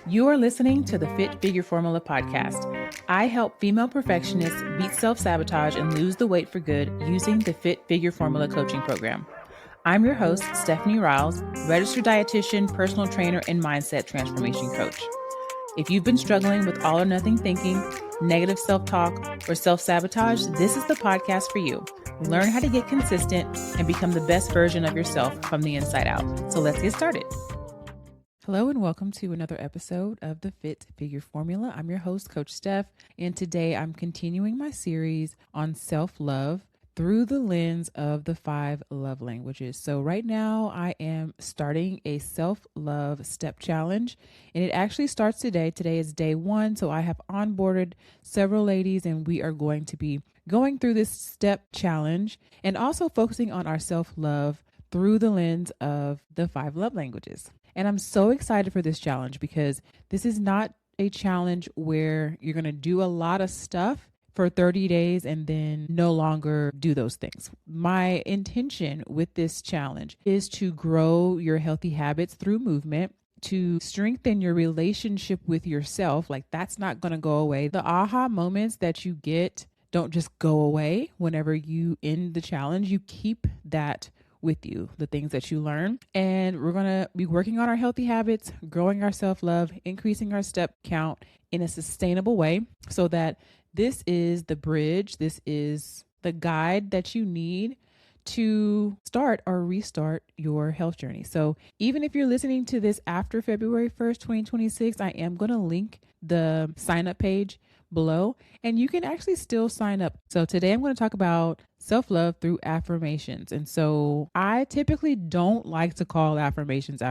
You are listening to the Fit Figure Formula podcast. I help female perfectionists beat self-sabotage and lose the weight for good using the Fit Figure Formula coaching program. I'm your host, Stephanie Riles, registered dietitian, personal trainer, and mindset transformation coach. If you've been struggling with all or nothing thinking, negative self-talk, or self-sabotage, this is the podcast for you. Learn how to get consistent and become the best version of yourself from the inside out. So let's get started. Hello and welcome to another episode of the Fit Figure Formula. I'm your host, Coach Steph, and today I'm continuing my series on self-love through the lens of the 5 love languages. So right now I am starting a self-love step challenge, and it actually starts today. Today is day 1, so I have onboarded several ladies, and we are going to be going through this step challenge and also focusing on our self-love through the lens of the 5 love languages. And I'm so excited for this challenge because this is not a challenge where you're going to do a lot of stuff for 30 days and then no longer do those things. My intention with this challenge is to grow your healthy habits through movement, to strengthen your relationship with yourself. Like, that's not going to go away. The aha moments that you get don't just go away whenever you end the challenge. You keep that with you, the things that you learn. And we're going to be working on our healthy habits, growing our self-love, increasing our step count in a sustainable way so that this is the bridge, this is the guide that you need to start or restart your health journey. So even if you're listening to this after February 1st, 2026, I am going to link the sign up page below and you can actually still sign up. So today I'm going to talk about self-love through affirmations. And so I typically don't like to call affirmations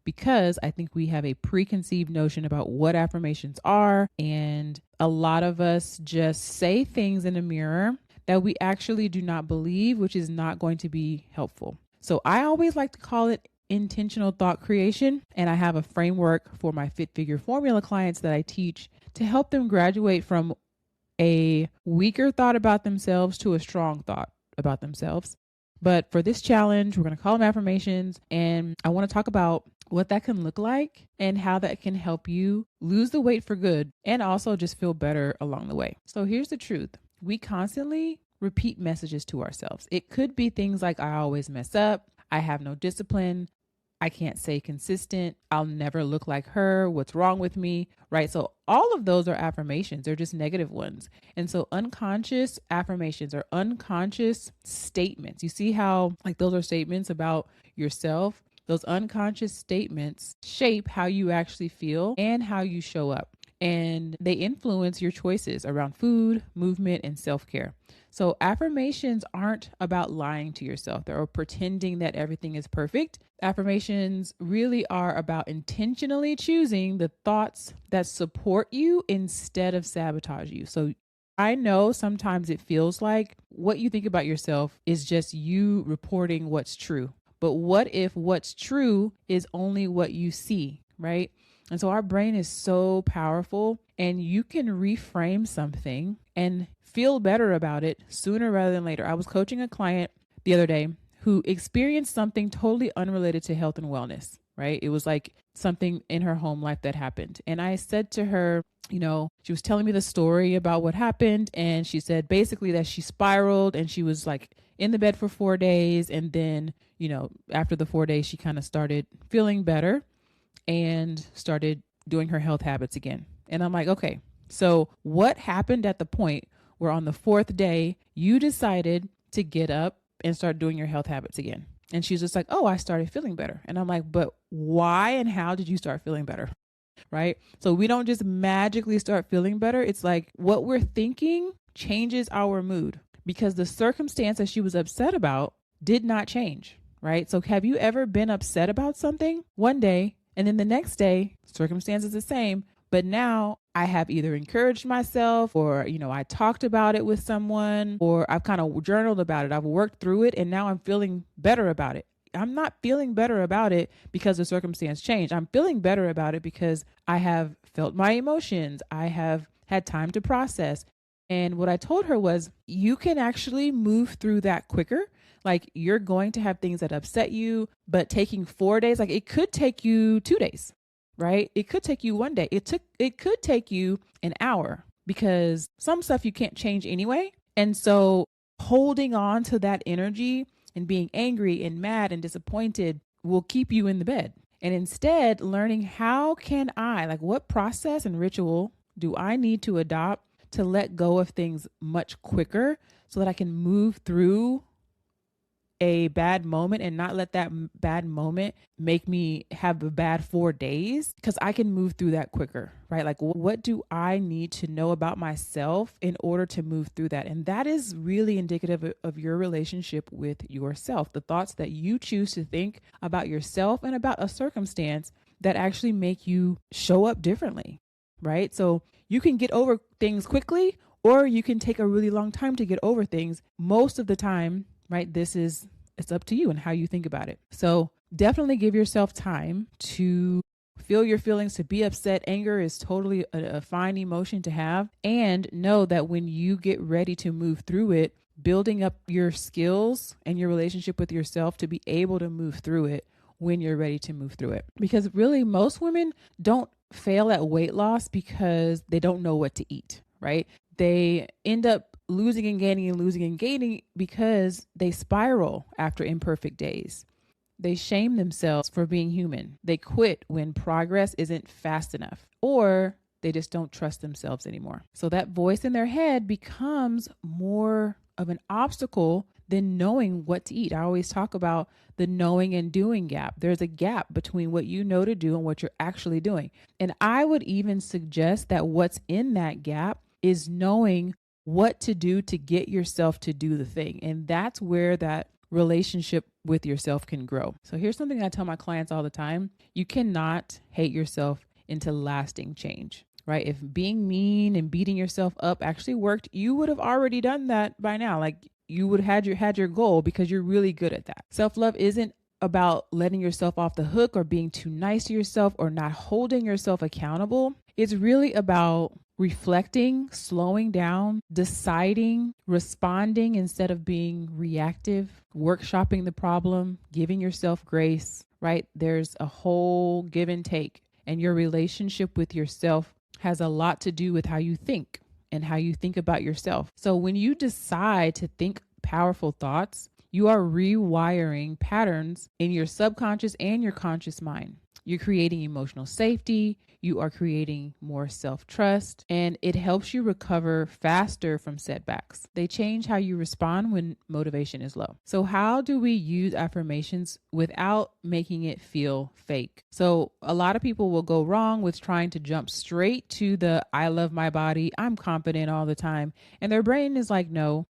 because I think we have a preconceived notion about what affirmations are. And a lot of us just say things in a mirror that we actually do not believe, which is not going to be helpful. So I always like to call it intentional thought creation. And I have a framework for my Fit Figure Formula clients that I teach to help them graduate from a weaker thought about themselves to a strong thought about themselves. But for this challenge, we're going to call them affirmations. And I want to talk about what that can look like and how that can help you lose the weight for good and also just feel better along the way. So here's the truth. We constantly repeat messages to ourselves. It could be things like, I always mess up, I have no discipline, I can't stay consistent, I'll never look like her, what's wrong with me, right? So all of those are affirmations. They're just negative ones. And so unconscious affirmations are unconscious statements. You see how like those are statements about yourself? Those unconscious statements shape how you actually feel and how you show up. And they influence your choices around food, movement, and self-care. So affirmations aren't about lying to yourself or pretending that everything is perfect. Affirmations really are about intentionally choosing the thoughts that support you instead of sabotage you. So I know sometimes it feels like what you think about yourself is just you reporting what's true. But what if what's true is only what you see, right? And so our brain is so powerful, and you can reframe something and feel better about it sooner rather than later. I was coaching a client the other day who experienced something totally unrelated to health and wellness, right? It was like something in her home life that happened. And I said to her, she was telling me the story about what happened. And she said basically that she spiraled and she was like in the bed for 4 days. And then, after the 4 days, she kind of started feeling better and started doing her health habits again. And I'm like, okay, so what happened at the point where on the 4th day, you decided to get up and start doing your health habits again? And she's just like, oh, I started feeling better. And I'm like, but why and how did you start feeling better? Right? So we don't just magically start feeling better. It's like what we're thinking changes our mood because the circumstance that she was upset about did not change, right? So have you ever been upset about something one day and then the next day, circumstances the same, but now I have either encouraged myself or, I talked about it with someone or I've kind of journaled about it. I've worked through it and now I'm feeling better about it. I'm not feeling better about it because the circumstance changed. I'm feeling better about it because I have felt my emotions. I have had time to process. And what I told her was, you can actually move through that quicker. Like, you're going to have things that upset you, but taking 4 days, like it could take you 2 days. right? It could take you one day. It could take you an hour because some stuff you can't change anyway. And so holding on to that energy and being angry and mad and disappointed will keep you in the bed. And instead, learning how can I, like what process and ritual do I need to adopt to let go of things much quicker so that I can move through a bad moment and not let that bad moment make me have a bad 4 days, because I can move through that quicker, right? Like, what do I need to know about myself in order to move through that? And that is really indicative of your relationship with yourself, the thoughts that you choose to think about yourself and about a circumstance that actually make you show up differently, right? So you can get over things quickly, or you can take a really long time to get over things. Most of the time, right? It's up to you and how you think about it. So definitely give yourself time to feel your feelings, to be upset. Anger is totally a fine emotion to have. And know that when you get ready to move through it, building up your skills and your relationship with yourself to be able to move through it when you're ready to move through it. Because really, most women don't fail at weight loss because they don't know what to eat, right? They end up losing and gaining because they spiral after imperfect days. They shame themselves for being human. They quit when progress isn't fast enough, or they just don't trust themselves anymore. So that voice in their head becomes more of an obstacle than knowing what to eat. I always talk about the knowing and doing gap. There's a gap between what you know to do and what you're actually doing. And I would even suggest that what's in that gap is knowing what to do to get yourself to do the thing. And that's where that relationship with yourself can grow. So here's something I tell my clients all the time. You cannot hate yourself into lasting change, right? If being mean and beating yourself up actually worked, you would have already done that by now. Like, you would have had your goal because you're really good at that. Self-love isn't about letting yourself off the hook or being too nice to yourself or not holding yourself accountable. It's really about reflecting, slowing down, deciding, responding instead of being reactive, workshopping the problem, giving yourself grace, right? There's a whole give and take, and your relationship with yourself has a lot to do with how you think and how you think about yourself. So when you decide to think powerful thoughts, you are rewiring patterns in your subconscious and your conscious mind. You're creating emotional safety. You are creating more self-trust, and it helps you recover faster from setbacks. They change how you respond when motivation is low. So how do we use affirmations without making it feel fake? So a lot of people will go wrong with trying to jump straight to the I love my body, I'm confident all the time. And their brain is like, no,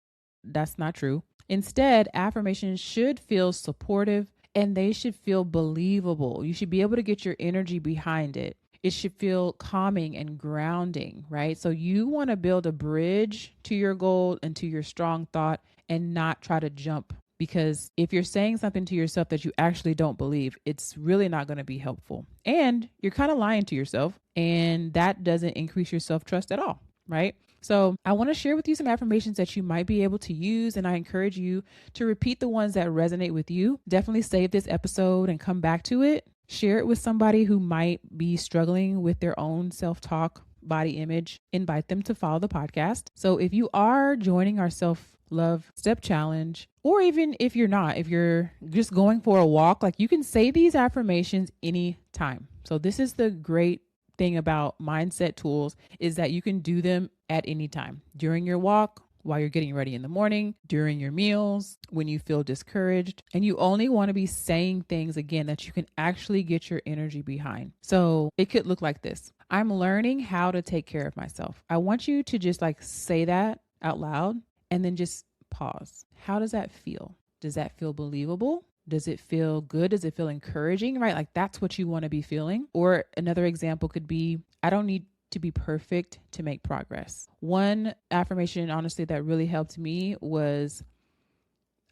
that's not true. Instead, affirmations should feel supportive and they should feel believable. You should be able to get your energy behind it. It should feel calming and grounding, right? So you want to build a bridge to your goal and to your strong thought and not try to jump. Because if you're saying something to yourself that you actually don't believe, it's really not going to be helpful. And you're kind of lying to yourself, and that doesn't increase your self-trust at all, right? So I want to share with you some affirmations that you might be able to use, and I encourage you to repeat the ones that resonate with you. Definitely save this episode and come back to it. Share it with somebody who might be struggling with their own self-talk, body image. Invite them to follow the podcast. So if you are joining our self-love step challenge, or even if you're not, if you're just going for a walk, like, you can say these affirmations anytime. So this is the great thing about mindset tools, is that you can do them at any time, during your walk, while you're getting ready in the morning, during your meals, when you feel discouraged. And you only want to be saying things, again, that you can actually get your energy behind. So it could look like this. I'm learning how to take care of myself. I want you to just say that out loud and then just pause. How does that feel? Does that feel believable? Does it feel good? Does it feel encouraging, right? Like, that's what you want to be feeling. Or another example could be, I don't need to be perfect to make progress. One affirmation, honestly, that really helped me was,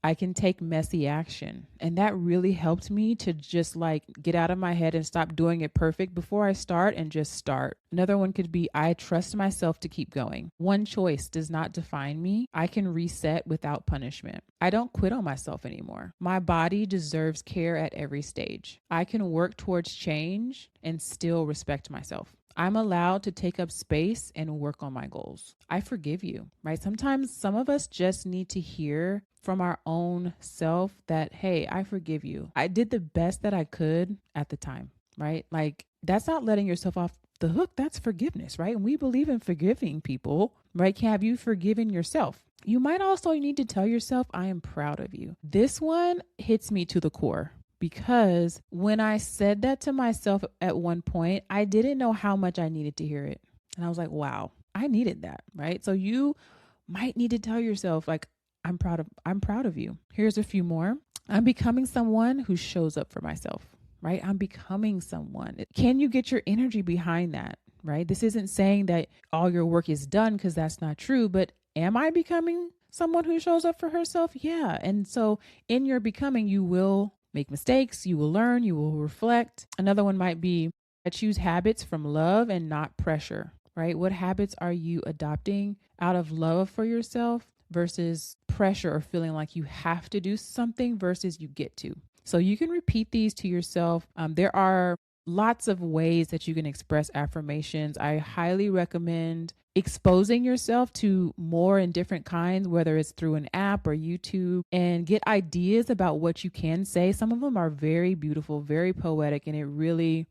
I can take messy action. And that really helped me to just like get out of my head and stop doing it perfect before I start and just start. Another one could be I trust myself to keep going. One choice does not define me. I can reset without punishment. I don't quit on myself anymore. My body deserves care at every stage. I can work towards change and still respect myself. I'm allowed to take up space and work on my goals. I forgive you, right? Sometimes some of us just need to hear from our own self that, hey, I forgive you. I did the best that I could at the time, right? Like that's not letting yourself off the hook. That's forgiveness, right? And we believe in forgiving people, right? Have you forgiven yourself? You might also need to tell yourself, I am proud of you. This one hits me to the core. Because when I said that to myself at one point, I didn't know how much I needed to hear it. And I was like, wow, I needed that, right? So you might need to tell yourself like, I'm proud of you. Here's a few more. I'm becoming someone who shows up for myself, right? I'm becoming someone. Can you get your energy behind that, right? This isn't saying that all your work is done because that's not true, but am I becoming someone who shows up for herself? Yeah. And so in your becoming, you will make mistakes, you will learn, you will reflect. Another one might be I choose habits from love and not pressure, right? What habits are you adopting out of love for yourself versus pressure or feeling like you have to do something versus you get to? So you can repeat these to yourself. There are lots of ways that you can express affirmations. I highly recommend exposing yourself to more and different kinds, whether it's through an app or YouTube, and get ideas about what you can say. Some of them are very beautiful, very poetic, and it really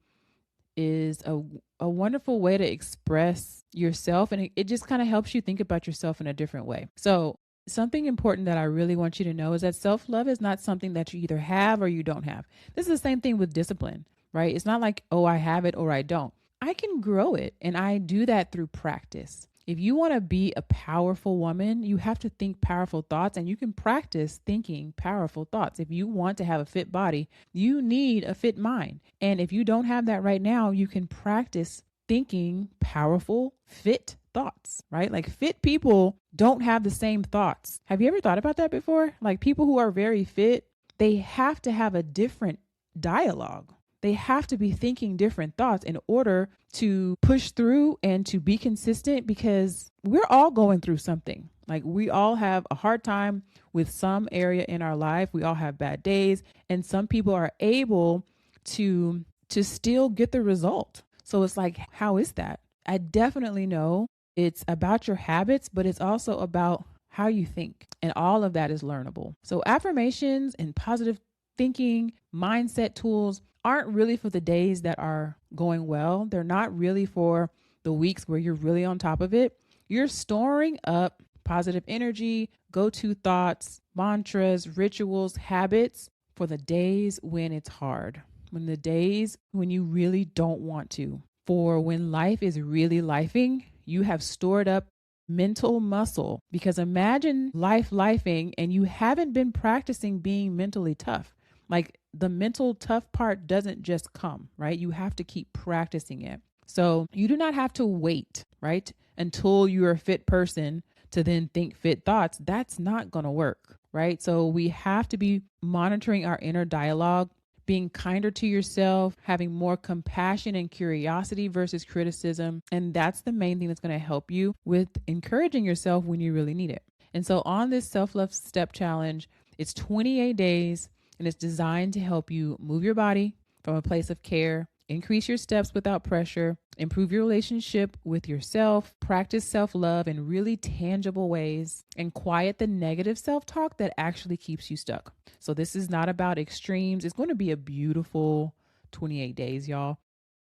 is a wonderful way to express yourself. And it just kind of helps you think about yourself in a different way. So something important that I really want you to know is that self-love is not something that you either have or you don't have. This is the same thing with discipline, right? It's not like, oh, I have it or I don't. I can grow it. And I do that through practice. If you want to be a powerful woman, you have to think powerful thoughts, and you can practice thinking powerful thoughts. If you want to have a fit body, you need a fit mind. And if you don't have that right now, you can practice thinking powerful, fit thoughts, right? Like fit people don't have the same thoughts. Have you ever thought about that before? Like people who are very fit, they have to have a different dialogue. They have to be thinking different thoughts in order to push through and to be consistent, because we're all going through something. Like we all have a hard time with some area in our life. We all have bad days, and some people are able to still get the result. So it's like, how is that? I definitely know it's about your habits, but it's also about how you think. And all of that is learnable. So affirmations and positive thinking, mindset tools aren't really for the days that are going well. They're not really for the weeks where you're really on top of it. You're storing up positive energy, go-to thoughts, mantras, rituals, habits for the days when it's hard, when the days when you really don't want to. For when life is really lifing, you have stored up mental muscle. Because imagine lifing and you haven't been practicing being mentally tough. Like the mental tough part doesn't just come, right? You have to keep practicing it. So you do not have to wait, right, until you're a fit person to then think fit thoughts. That's not going to work, right? So we have to be monitoring our inner dialogue, being kinder to yourself, having more compassion and curiosity versus criticism. And that's the main thing that's going to help you with encouraging yourself when you really need it. And so on this self-love step challenge, it's 28 days. And it's designed to help you move your body from a place of care, increase your steps without pressure, improve your relationship with yourself, practice self-love in really tangible ways, and quiet the negative self-talk that actually keeps you stuck. So this is not about extremes. It's going to be a beautiful 28 days, y'all.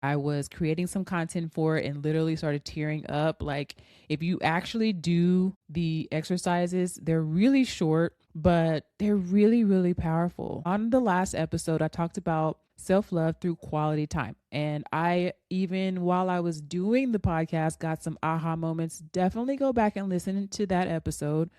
I was creating some content for it and literally started tearing up. Like if you actually do the exercises, they're really short, but they're really, really powerful. On the last episode, I talked about self-love through quality time. And I, even while I was doing the podcast, got some aha moments. Definitely go back and listen to that episode.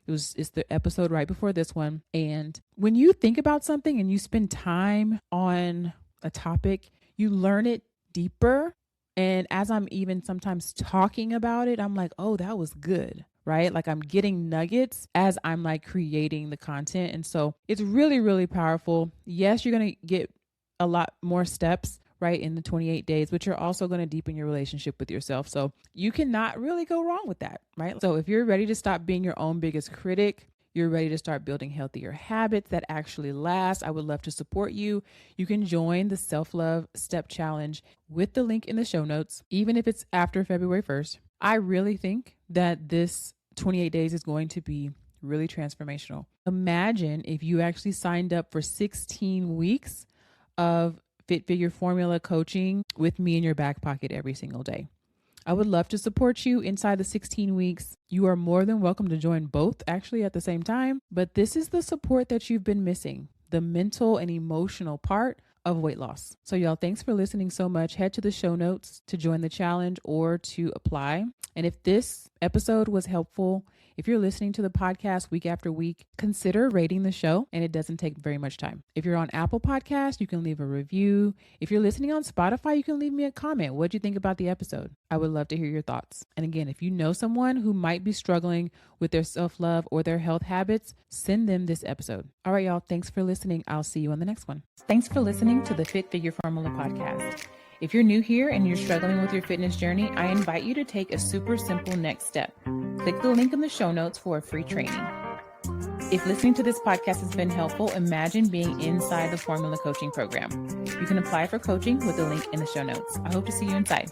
It's the episode right before this one. And when you think about something and you spend time on a topic, you learn it deeper. And as I'm even sometimes talking about it, I'm like, oh, that was good, right? Like I'm getting nuggets as I'm like creating the content. And so it's really, really powerful. Yes, you're going to get a lot more steps, right, in the 28 days, but you're also going to deepen your relationship with yourself. So you cannot really go wrong with that, right? So if you're ready to stop being your own biggest critic, you're ready to start building healthier habits that actually last, I would love to support you. You can join the Self-Love Step Challenge with the link in the show notes, even if it's after February 1st. I really think that this 28 days is going to be really transformational. Imagine if you actually signed up for 16 weeks of Fit Figure Formula coaching with me in your back pocket every single day. I would love to support you inside the 16 weeks. You are more than welcome to join both actually at the same time, but this is the support that you've been missing, the mental and emotional part of weight loss. So y'all, thanks for listening so much. Head to the show notes to join the challenge or to apply. And if this episode was helpful, if you're listening to the podcast week after week, consider rating the show, and it doesn't take very much time. If you're on Apple Podcasts, you can leave a review. If you're listening on Spotify, you can leave me a comment. What'd you think about the episode? I would love to hear your thoughts. And again, if you know someone who might be struggling with their self-love or their health habits, send them this episode. All right, y'all, thanks for listening. I'll see you on the next one. Thanks for listening to the Fit Figure Formula podcast. If you're new here and you're struggling with your fitness journey, I invite you to take a super simple next step. Click the link in the show notes for a free training. If listening to this podcast has been helpful, imagine being inside the Formula Coaching Program. You can apply for coaching with the link in the show notes. I hope to see you inside.